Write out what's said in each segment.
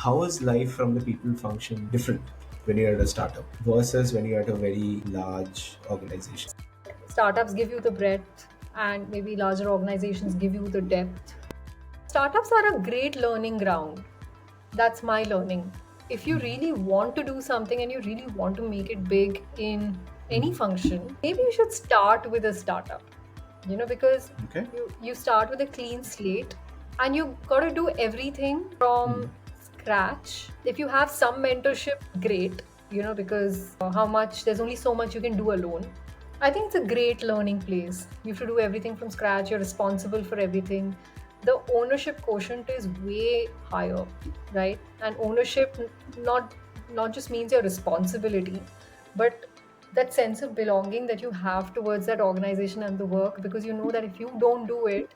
how is life from the people function different when you're at a startup versus when you're at a very large organization? Startups give you the breadth, and maybe larger organizations give you the depth. Startups are a great learning ground. That's my learning. If you really want to do something and you really want to make it big in any function, maybe you should start with a startup. Because Okay. you start with a clean slate and you got to do everything from scratch. If you have some mentorship, great, because how much there's only so much you can do alone. I think it's a great learning place. You have to do everything from scratch. You're responsible for everything. The ownership quotient is way higher, right? And ownership not just means your responsibility, but that sense of belonging that you have towards that organization and the work, because you know that if you don't do it,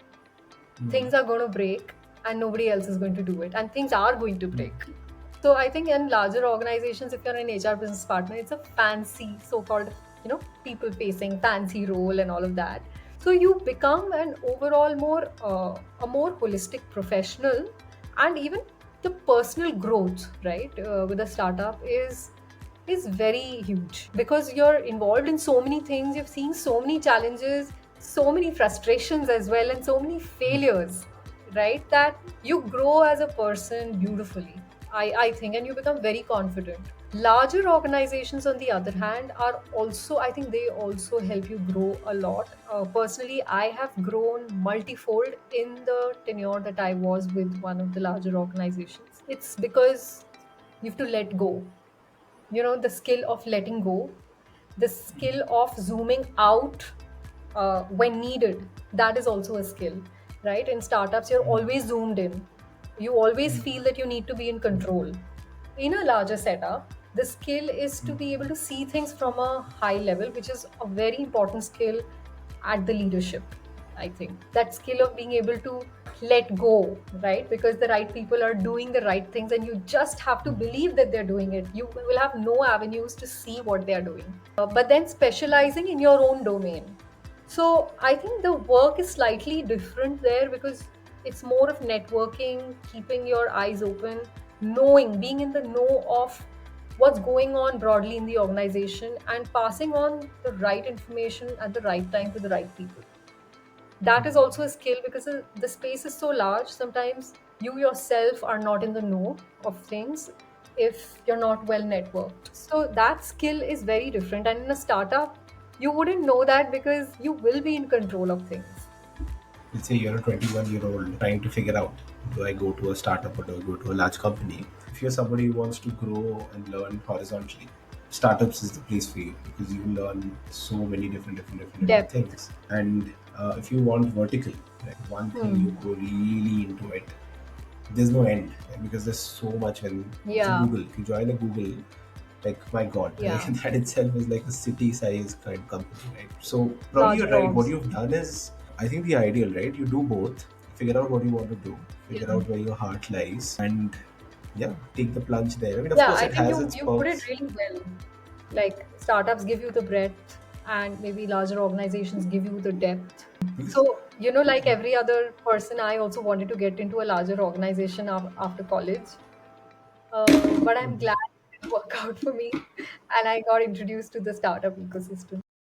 things are going to break and nobody else is going to do it, and things are going to break. So I think in larger organizations, if you're an HR business partner, it's a fancy so-called, people facing fancy role and all of that. So you become an overall a more holistic professional, and even the personal growth, right, with a startup is very huge because you're involved in so many things. You've seen so many challenges, so many frustrations as well, and so many failures, right? That you grow as a person beautifully, I think, and you become very confident. Larger organizations, on the other hand, are also, I think, they also help you grow a lot. Personally, I have grown multifold in the tenure that I was with one of the larger organizations. It's because you have to let go, the skill of letting go, the skill of zooming out when needed. That is also a skill, right? In startups, you're always zoomed in. You always feel that you need to be in control. In a larger setup, the skill is to be able to see things from a high level, which is a very important skill at the leadership. I think that skill of being able to let go, right? Because the right people are doing the right things, and you just have to believe that they're doing it. You will have no avenues to see what they're doing. But then specializing in your own domain. So I think the work is slightly different there because it's more of networking, keeping your eyes open, knowing, being in the know of what's going on broadly in the organization, and passing on the right information at the right time to the right people. That is also a skill because the space is so large. Sometimes you yourself are not in the know of things if you're not well networked. So that skill is very different. And in a startup, you wouldn't know that because you will be in control of things. Let's say you're a 21-year-old trying to figure out, do I go to a startup or do I go to a large company? If you're somebody who wants to grow and learn horizontally, startups is the place for you because you learn so many different Depth. things. And if you want vertical, like one thing, you Hmm. go really into it. There's no end, right? Because there's so much. When so Yeah. Google, if you join a Google, like my god, like Yeah. that itself is like a city size kind of company, right? So probably you're Larger right. What orgs. you've done is, I think, the ideal, right? You do both, figure out what you want to do, figure Yeah. out where your heart lies, and yeah, take the plunge there. I mean, of Yeah, course I it think has you its you put it perks. really well. Like startups give you the breadth, and maybe larger organizations give you the depth. Please. So, like every other person, I also wanted to get into a larger organization after college. But I'm glad it didn't work out for me, and I got introduced to the startup ecosystem.